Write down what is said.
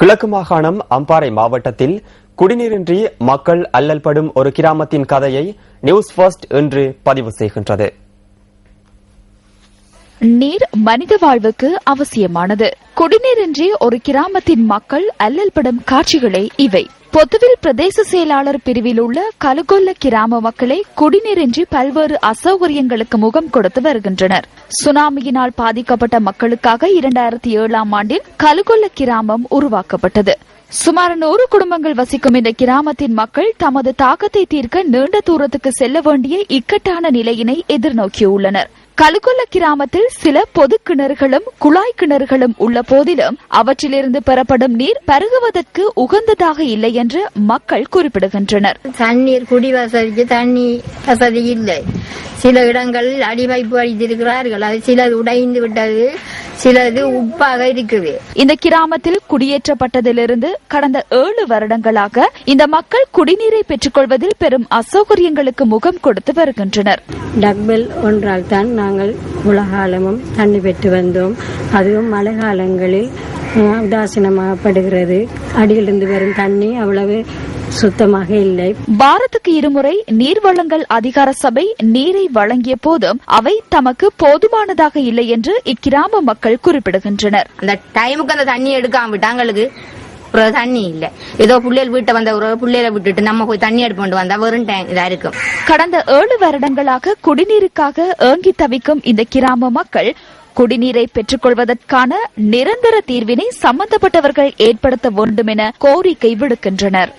கிழக்கு மாகாணம் அம்பாறை மாவட்டத்தில் குடிநீரின்றி மக்கள் அல்லல்படும் ஒரு கிராமத்தின் கதையை நியூஸ் ஃபர்ஸ்ட் இன்று பதிவு செய்கின்றது. நீர் மனித வாழ்வுக்கு அவசியமானது. குடிநீரின்றி ஒரு கிராமத்தின் மக்கள் அல்லல்படும் காட்சிகளே இவை. பொத்துவில் பிரதேச செயலாளர் பிரிவில் உள்ள கலுகொல்ல கிராம மக்களை குடிநீரின்றி பல்வேறு அசௌகரியங்களுக்கு முகம் கொடுத்து வருகின்றனர். சுனாமியினால் பாதிக்கப்பட்ட மக்களுக்காக 2007ஆம் ஆண்டில் கலுகொல்ல கிராமம் உருவாக்கப்பட்டது. சுமார் 100 குடும்பங்கள் வசிக்கும் இந்த கிராமத்தின் மக்கள் தமது தாக்கத்தை தீர்க்க நீண்ட தூரத்துக்கு செல்ல வேண்டிய இக்கட்டான நிலையினை எதிர்நோக்கியுள்ளனர். கலுகொல்ல கிராமத்தில் சில பொது கிணறுகளும் குழாய் கிணறுகளும் உள்ள போதிலும் அவற்றிலிருந்து பெறப்படும் நீர் பருகுவதற்கு உகந்ததாக இல்லை என்று மக்கள் குறிப்பிடுகின்றனர். தண்ணீர் குடி வசதிக்கு தண்ணி வசதி இல்லை. சில இடங்களில் அடிவைப்பு அடித்திருக்கிறார்கள். அது சிலது உடைந்து விட்டது, சிலது உப்பாக இருக்குது. இந்த கிராமத்தில் குடியேற்றப்பட்டதிலிருந்து கடந்த 7 வருடங்களாக இந்த மக்கள் குடிநீரை பெற்றுக் கொள்வதில் பெரும் அசௌகரியங்களுக்கு முகம் கொடுத்து வருகின்றனர். டக்பெல் ஒன்றால் தான் நாங்கள் உலகாலமும் தண்ணி பெற்று வந்தோம். அதுவும் மழை காலங்களில் உதாசீனமாகப்படுகிறது. அடியிலிருந்து வரும் தண்ணி அவ்வளவு சுத்தமாக இல்லை. வாரத்துக்கு 2 முறை நீர் வழங்கல் அதிகார சபை நீரை வழங்கிய போதும் அவை தமக்கு போதுமானதாக இல்லை என்று இக்கிராம மக்கள் குறிப்பிடுகின்றனர். அந்த டைமுக்கு அந்த தண்ணி எடுக்காம விட்டாங்களுக்கு தண்ணி இல்ல. ஏதோ பிள்ளைகள் வீட்டை வந்த ஒரு பிள்ளைகளை விட்டுட்டு நம்ம போய் தண்ணி எடுப்பு வந்தா வெறும் இதா இருக்கும். கடந்த 7 வருடங்களாக குடிநீருக்காக ஏங்கி தவிக்கும் இந்த கிராம மக்கள் குடிநீரை பெற்றுக் கொள்வதற்கான நிரந்தர தீர்வினை சம்பந்தப்பட்டவர்கள் ஏற்படுத்த வேண்டும் என கோரிக்கை விடுக்கின்றனர்.